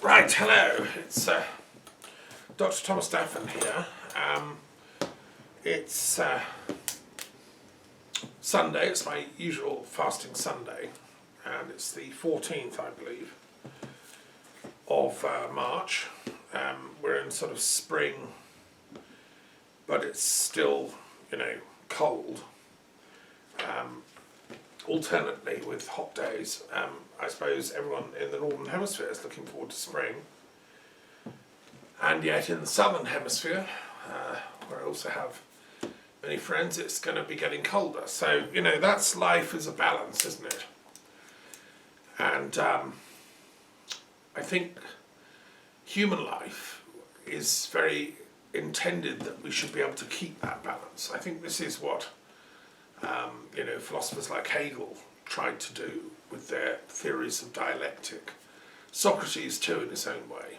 Right, hello, it's Dr. Thomas Daffern here. It's Sunday, it's my usual fasting Sunday, and it's the 14th, I believe, of March. We're in sort of spring, but it's still, cold. Alternately, with hot days, I suppose everyone in the Northern Hemisphere is looking forward to spring. And yet in the Southern Hemisphere, where I also have many friends, it's going to be getting colder. So, that's life is a balance, isn't it? And I think human life is very intended that we should be able to keep that balance. I think this is what philosophers like Hegel tried to do with their theories of dialectic. Socrates too, in his own way.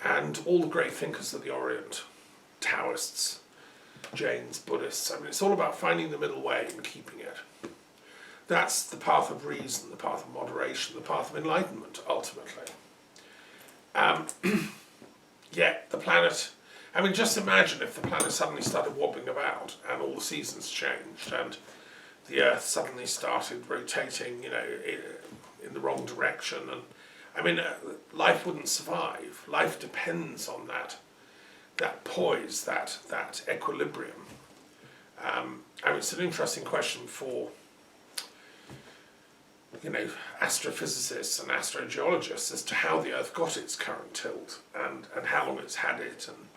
And all the great thinkers of the Orient, Taoists, Jains, Buddhists, it's all about finding the middle way and keeping it. That's the path of reason, the path of moderation, the path of enlightenment, ultimately. Yet the planet, just imagine if the planet suddenly started wobbling about and all the seasons changed and the Earth suddenly started rotating, in the wrong direction. And life wouldn't survive. Life depends on that poise, that equilibrium. It's an interesting question for astrophysicists and astrogeologists as to how the Earth got its current tilt and how long it's had it. And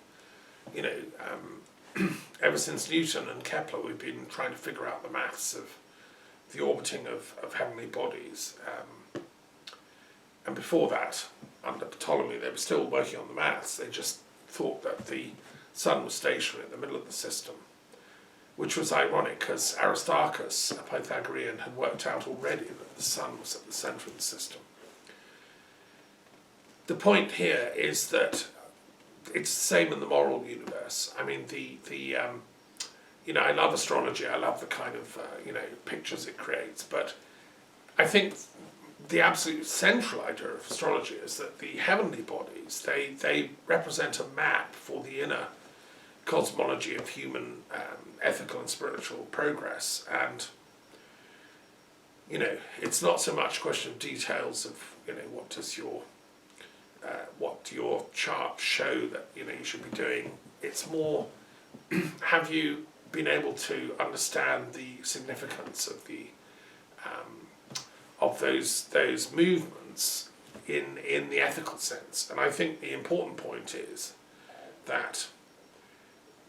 ever since Newton and Kepler, we've been trying to figure out the maths of the orbiting of heavenly bodies. And before that, under Ptolemy, they were still working on the maths. They just thought that the sun was stationary in the middle of the system, which was ironic because Aristarchus, a Pythagorean, had worked out already that the sun was at the centre of the system. The point here is that it's the same in the moral universe. I love astrology. I love the kind of pictures it creates. But I think the absolute central idea of astrology is that the heavenly bodies they represent a map for the inner cosmology of human ethical and spiritual progress. And it's not so much a question of details of what your chart show that you should be doing. It's more, have you been able to understand the significance of those movements in the ethical sense? And I think the important point is that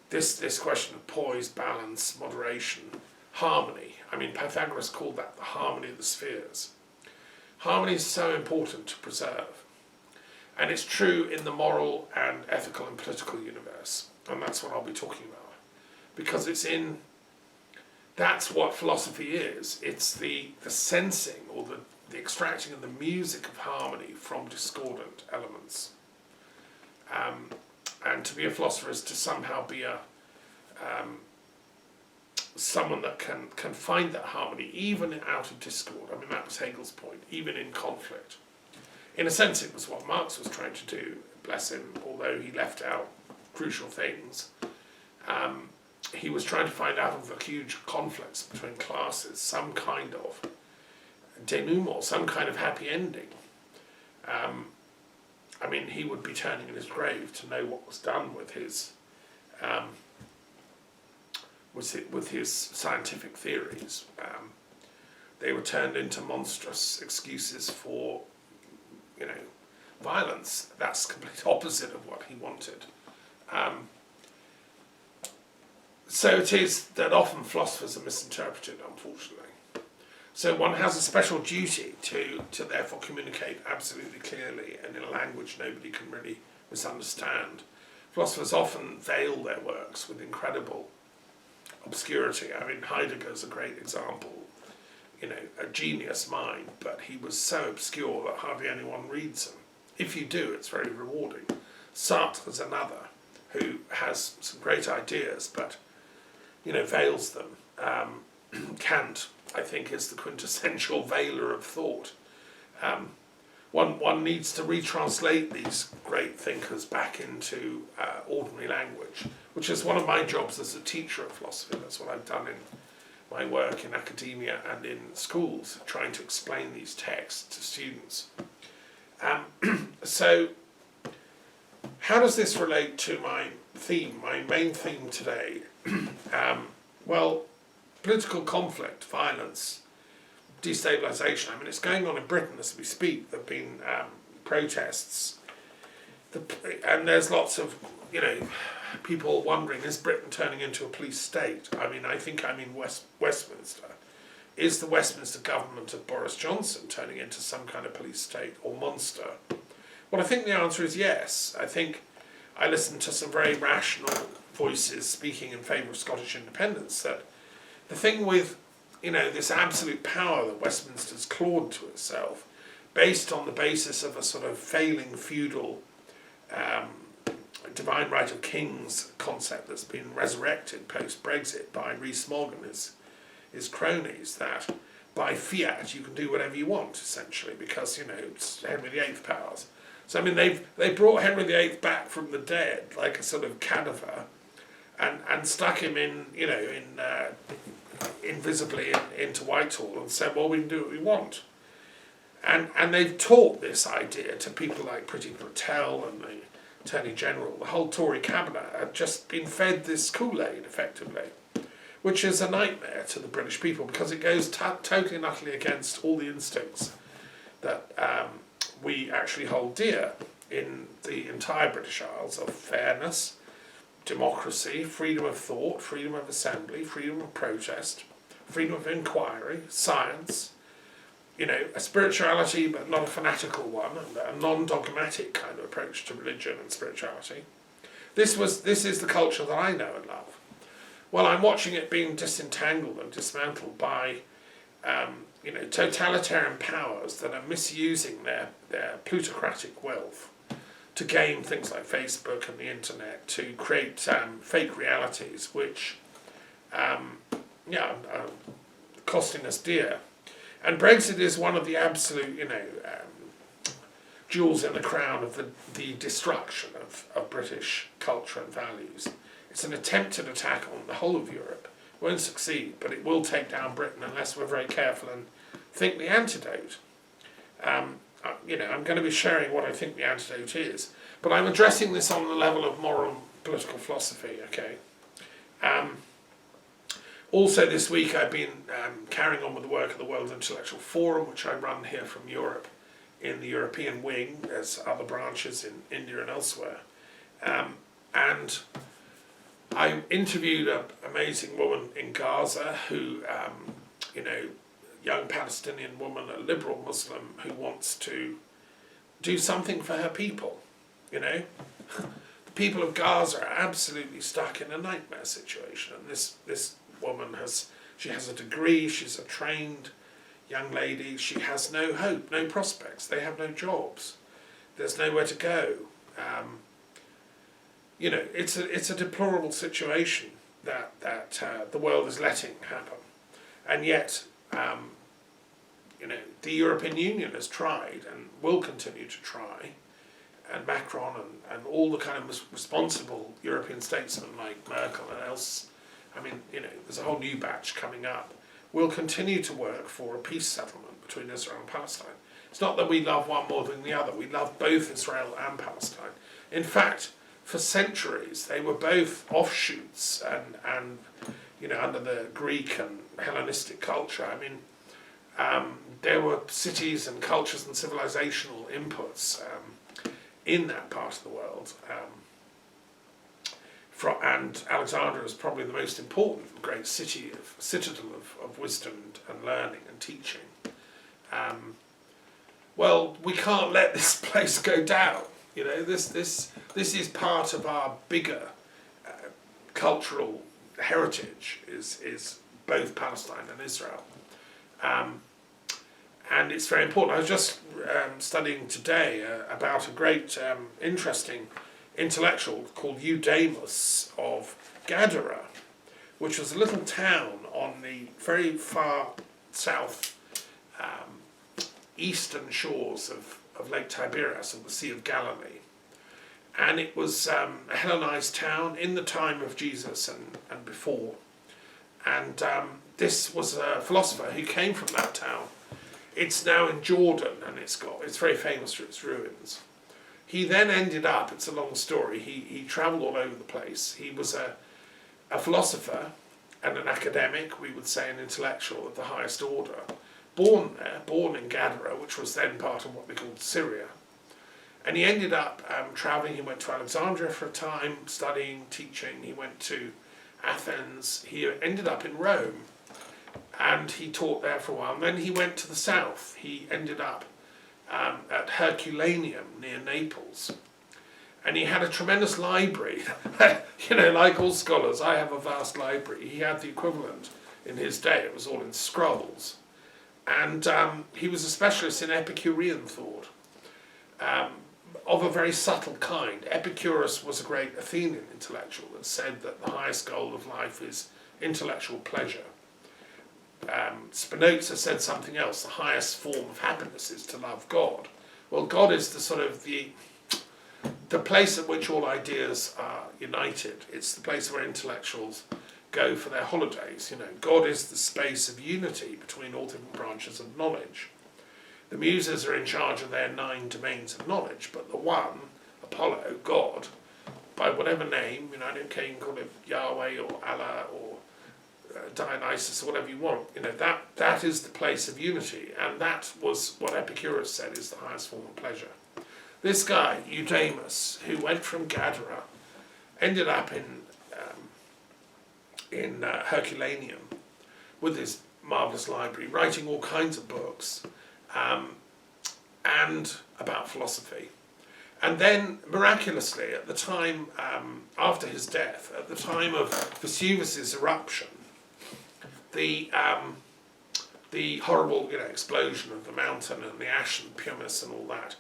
this question of poise, balance, moderation, harmony. Pythagoras called that the harmony of the spheres. Harmony is so important to preserve. And it's true in the moral and ethical and political universe. And that's what I'll be talking about. Because that's what philosophy is. It's the sensing or the extracting of the music of harmony from discordant elements. And to be a philosopher is to somehow be someone that can find that harmony even out of discord. That was Hegel's point, even in conflict. In a sense, it was what Marx was trying to do, bless him, although he left out crucial things. He was trying to find out of the huge conflicts between classes some kind of denouement, some kind of happy ending. He would be turning in his grave to know what was done with his scientific theories. They were turned into monstrous excuses for violence. That's the complete opposite of what he wanted. So it is that often philosophers are misinterpreted, unfortunately. So one has a special duty to therefore communicate absolutely clearly and in a language nobody can really misunderstand. Philosophers often veil their works with incredible obscurity. Heidegger's a great example. A genius mind, but he was so obscure that hardly anyone reads him. If you do, it's very rewarding. Sartre's another, who has some great ideas, but veils them. Kant, I think, is the quintessential veiler of thought. One needs to retranslate these great thinkers back into ordinary language, which is one of my jobs as a teacher of philosophy. That's what I've done in my work in academia and in schools, trying to explain these texts to students. So, how does this relate to my theme, my main theme today? Well, political conflict, violence, destabilisation. I mean, it's going on in Britain as we speak. There have been protests, and there's lots of, people wondering, is Britain turning into a police state? I mean, I think I'm in Westminster. Is the Westminster government of Boris Johnson turning into some kind of police state or monster? Well, I think the answer is yes. I think I listened to some very rational voices speaking in favour of Scottish independence, that the thing with, this absolute power that Westminster's clawed to itself, based on the basis of a sort of failing feudal divine right of kings concept that's been resurrected post-Brexit by Rees-Mogg and his cronies, that by fiat you can do whatever you want, essentially, because, it's Henry VIII powers. So, I mean, they brought Henry VIII back from the dead, like a sort of cadaver, and stuck him invisibly into Whitehall and said, well, we can do what we want. And they've taught this idea to people like Priti Patel and the Attorney General. The whole Tory cabinet have just been fed this Kool-Aid, effectively, which is a nightmare to the British people, because it goes totally and utterly against all the instincts that we actually hold dear in the entire British Isles, of fairness, democracy, freedom of thought, freedom of assembly, freedom of protest, freedom of inquiry, science, a spirituality but not a fanatical one, a non-dogmatic kind of approach to religion and spirituality. This is the culture that I know and love. Well, I'm watching it being disentangled and dismantled by totalitarian powers that are misusing their plutocratic wealth to gain things like Facebook and the internet, to create fake realities which are costing us dear. And Brexit is one of the absolute, jewels in the crown of the destruction of British culture and values. It's an attempted attack on the whole of Europe. It won't succeed, but it will take down Britain unless we're very careful and think the antidote. I'm going to be sharing what I think the antidote is, but I'm addressing this on the level of moral political philosophy, okay? Also this week I've been carrying on with the work of the World Intellectual Forum, which I run here from Europe in the European wing. There's other branches in India and elsewhere. And I interviewed an amazing woman in Gaza who, young Palestinian woman, a liberal Muslim who wants to do something for her people, The people of Gaza are absolutely stuck in a nightmare situation, and this woman has a degree, she's a trained young lady, she has no hope, no prospects, they have no jobs, there's nowhere to go. It's a deplorable situation that the world is letting happen, and yet the European Union has tried and will continue to try, and Macron and all the kind of responsible European statesmen like Merkel and else, there's a whole new batch coming up, will continue to work for a peace settlement between Israel and Palestine. It's not that we love one more than the other, we love both Israel and Palestine. In fact, for centuries they were both offshoots and under the Greek and Hellenistic culture. There were cities and cultures and civilizational inputs in that part of the world. And Alexandria is probably the most important great citadel of wisdom and learning and teaching. Well, we can't let this place go down. This is part of our bigger cultural heritage. Is both Palestine and Israel. And it's very important. I was just studying today about a great, interesting intellectual called Uudaimas of Gadara, which was a little town on the very far south eastern shores of Lake Tiberias, or the Sea of Galilee. And it was a Hellenized town in the time of Jesus and before. And this was a philosopher who came from that town. It's now in Jordan, and it's very famous for its ruins. He then ended up, it's a long story, he travelled all over the place. He was a philosopher and an academic, we would say an intellectual of the highest order, born there, born in Gadara, which was then part of what they called Syria. And he ended up travelling. He went to Alexandria for a time, studying, teaching. He went to Athens. He ended up in Rome, and he taught there for a while. And then he went to the south. He ended up at Herculaneum near Naples. And he had a tremendous library. Like all scholars, I have a vast library. He had the equivalent in his day. It was all in scrolls. And he was a specialist in Epicurean thought, of a very subtle kind. Epicurus was a great Athenian intellectual that said that the highest goal of life is intellectual pleasure. Spinoza said something else: the highest form of happiness is to love God. Well, God is the sort of the place at which all ideas are united. It's the place where intellectuals go for their holidays. God is the space of unity between all different branches of knowledge. The muses are in charge of their 9 domains of knowledge, but the one, Apollo, God, by whatever name, I don't care, you can call it Yahweh or Allah or Dionysus or whatever you want, that is the place of unity, and that was what Epicurus said is the highest form of pleasure. This guy, Uudaimas, who went from Gadara, ended up in Herculaneum with his marvellous library, writing all kinds of books and about philosophy. And then, miraculously, at the time, after his death, at the time of Vesuvius's eruption, the horrible explosion of the mountain and the ash and pumice and all that,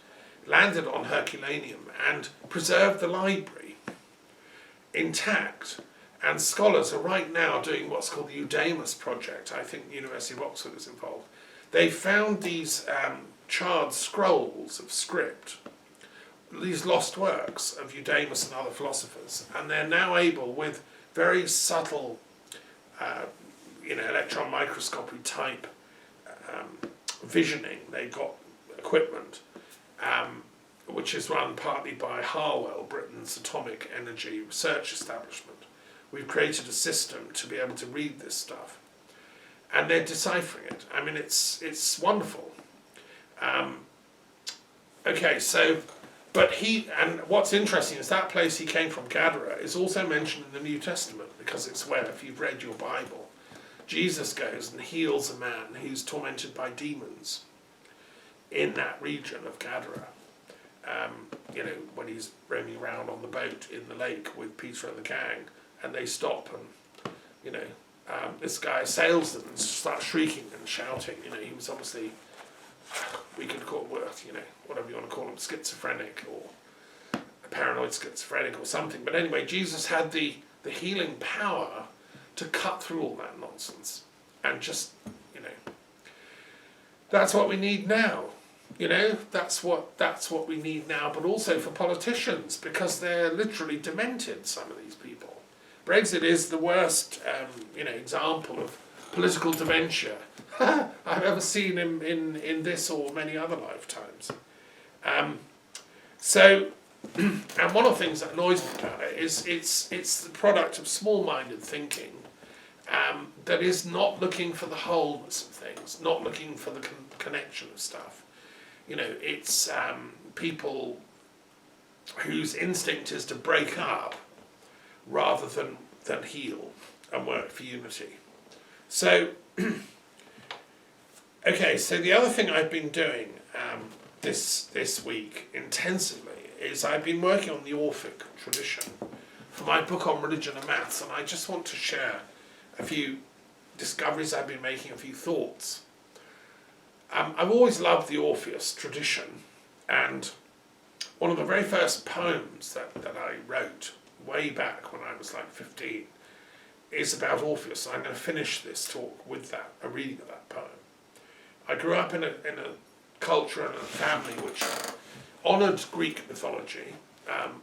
landed on Herculaneum and preserved the library intact. And scholars are right now doing what's called the Uudaimas Project. I think the University of Oxford is involved. They found these charred scrolls of script, these lost works of Uudaimas and other philosophers, and they're now able, with very subtle, electron microscopy type visioning, they've got equipment, which is run partly by Harwell, Britain's atomic energy research establishment. We've created a system to be able to read this stuff, and they're deciphering it. I mean, it's wonderful. And what's interesting is that place he came from, Gadara, is also mentioned in the New Testament, because it's where, if you've read your Bible, Jesus goes and heals a man who's tormented by demons in that region of Gadara. When he's roaming around on the boat in the lake with Peter and the gang, and they stop, and this guy assails them and starts shrieking and shouting. He was obviously, we could call it, whatever you want to call him, schizophrenic or a paranoid schizophrenic or something. But anyway, Jesus had the healing power to cut through all that nonsense and just, that's what we need now. That's what we need now, but also for politicians, because they're literally demented, some of these people. Brexit is the worst, example of political dementia I've ever seen in this or many other lifetimes. And one of the things that annoys me about it is it's the product of small-minded thinking that is not looking for the wholeness of things, not looking for the connection of stuff. It's people whose instinct is to break up rather than heal and work for unity. So, so the other thing I've been doing this week intensively is I've been working on the Orphic tradition for my book on religion and maths, and I just want to share a few discoveries I've been making, a few thoughts. I've always loved the Orpheus tradition, and one of the very first poems that I wrote way back when I was like 15 is about Orpheus. I'm going to finish this talk with that, a reading of that poem. I grew up in a culture and a family which honoured Greek mythology.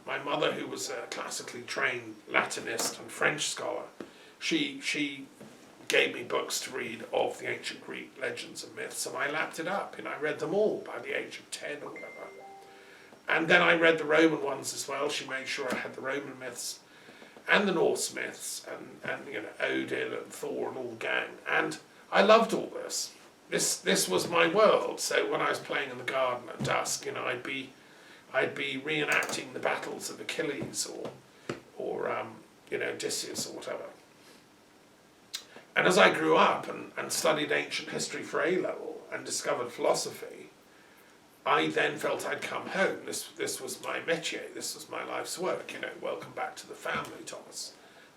My mother, who was a classically trained Latinist and French scholar, she gave me books to read of the ancient Greek legends and myths, and I lapped it up. I read them all by the age of 10 or whatever. And then I read the Roman ones as well. She made sure I had the Roman myths and the Norse myths, and Odin and Thor and all the gang. And I loved all this. This was my world. So when I was playing in the garden at dusk, I'd be reenacting the battles of Achilles or Odysseus or whatever. And as I grew up and studied ancient history for A-level and discovered philosophy, I then felt I'd come home. This was my métier. This was my life's work. Welcome back to the family, Thomas.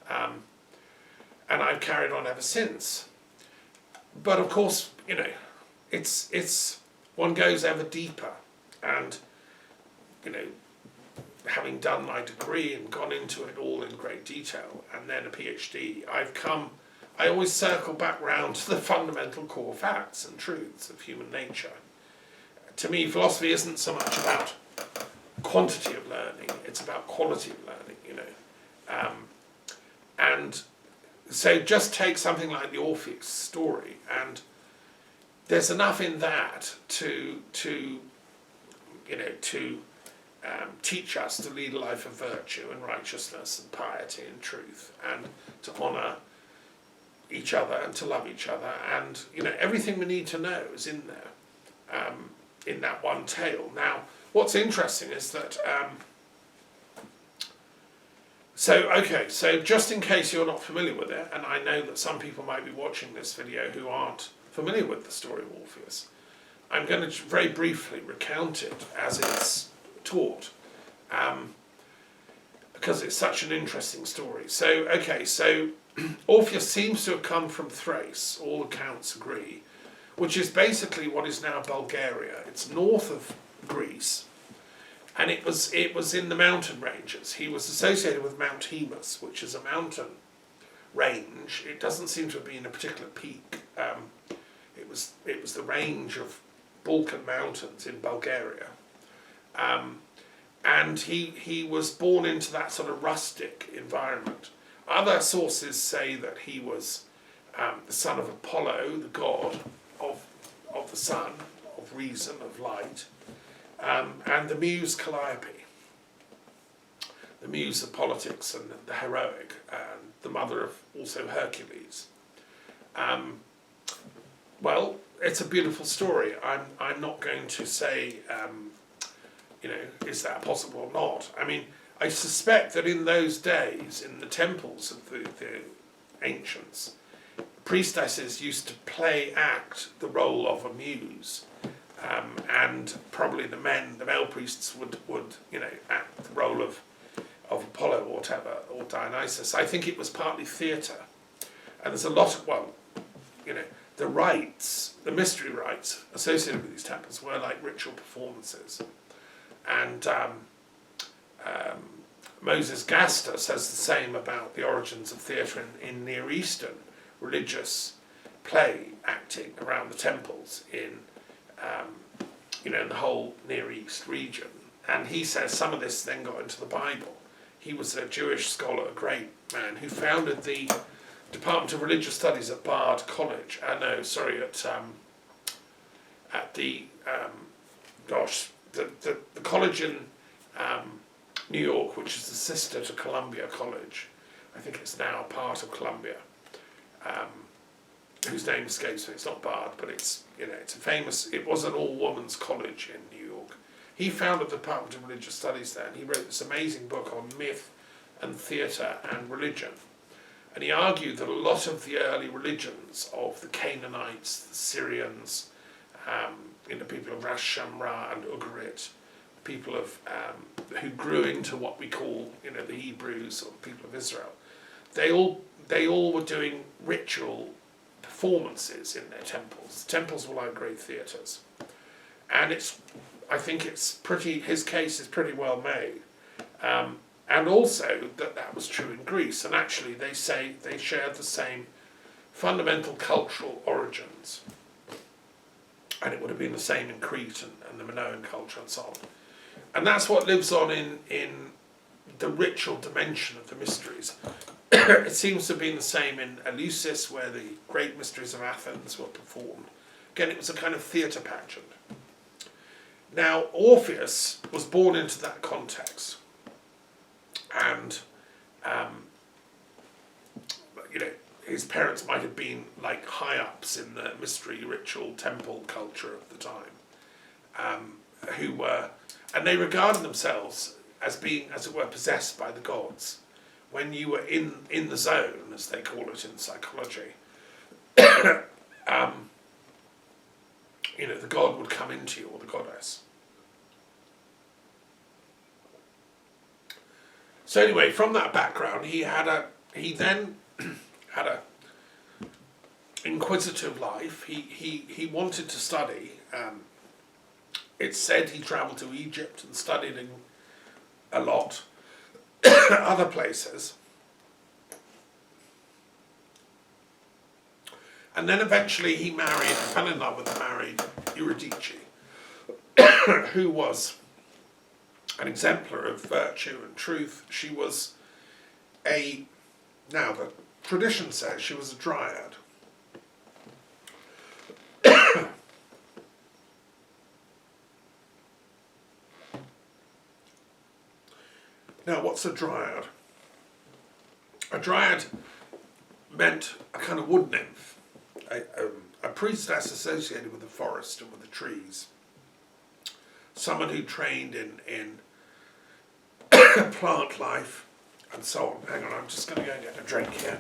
And I've carried on ever since. But of course, it's one goes ever deeper. And having done my degree and gone into it all in great detail, and then a PhD, I always circle back round to the fundamental core facts and truths of human nature. To me, philosophy isn't so much about quantity of learning, it's about quality of learning, And so just take something like the Orphic story, and there's enough in that to teach us to lead a life of virtue and righteousness and piety and truth, and to honour each other and to love each other, and everything we need to know is in there, in that one tale. Now, what's interesting is that so just in case you're not familiar with it, and I know that some people might be watching this video who aren't familiar with the story of Orpheus, I'm going to very briefly recount it as it's taught, because it's such an interesting story. So Orpheus seems to have come from Thrace, all accounts agree, which is basically what is now Bulgaria. It's north of Greece, and it was in the mountain ranges. He was associated with Mount Haemus, which is a mountain range. It doesn't seem to have been a particular peak. It was the range of Balkan mountains in Bulgaria. And he was born into that sort of rustic environment. Other sources say that he was the son of Apollo, the god of the sun, of reason, of light, and the muse Calliope, the muse of politics and the heroic, and the mother of also Hercules. Well, it's a beautiful story. I'm not going to say, is that possible or not? I mean, I suspect that in those days, in the temples of the ancients, priestesses used to act the role of a muse, and probably the male priests would act the role of Apollo or whatever, or Dionysus. I think it was partly theatre, and there's a lot of, the rites, the mystery rites associated with these temples were like ritual performances. And Moses Gaster says the same about the origins of theatre in Near Eastern religious play acting around the temples in the whole Near East region. And he says some of this then got into the Bible. He was a Jewish scholar, a great man, who founded the Department of Religious Studies at Bard College. At the college in New York, which is the sister to Columbia College. I think it's now part of Columbia, whose name escapes me. It's not Bard, but it's a famous. It was an all-women's college in New York. He founded the Department of Religious Studies there, and he wrote this amazing book on myth and theatre and religion. And he argued that a lot of the early religions of the Canaanites, the Syrians, people of Ras Shamra and Ugarit, people of who grew into what we call the Hebrews or the people of Israel, they all were doing ritual performances in their temples. The temples were like great theatres, and his case is pretty well made. and also that was true in Greece. And actually, they say they shared the same fundamental cultural origins, and it would have been the same in Crete and the Minoan culture and so on. And that's what lives on in the ritual dimension of the mysteries. It seems to have been the same in Eleusis, where the great mysteries of Athens were performed. Again, it was a kind of theatre pageant. Now, Orpheus was born into that context, and his parents might have been like high-ups in the mystery ritual temple culture of the time, and they regarded themselves as being, as it were, possessed by the gods. When you were in the zone, as they call it in psychology, the god would come into you, or the goddess. So anyway, from that background, he then had a inquisitive life. He wanted to study. It's said he travelled to Egypt and studied in a lot, other places. And then eventually he fell in love with and married Eurydice, who was an exemplar of virtue and truth. She was now the tradition says she was a dryad. Now, what's a dryad? A dryad meant a kind of wood nymph, a priestess associated with the forest and with the trees, someone who trained in plant life and so on. Hang on, I'm just going to go and get a drink here.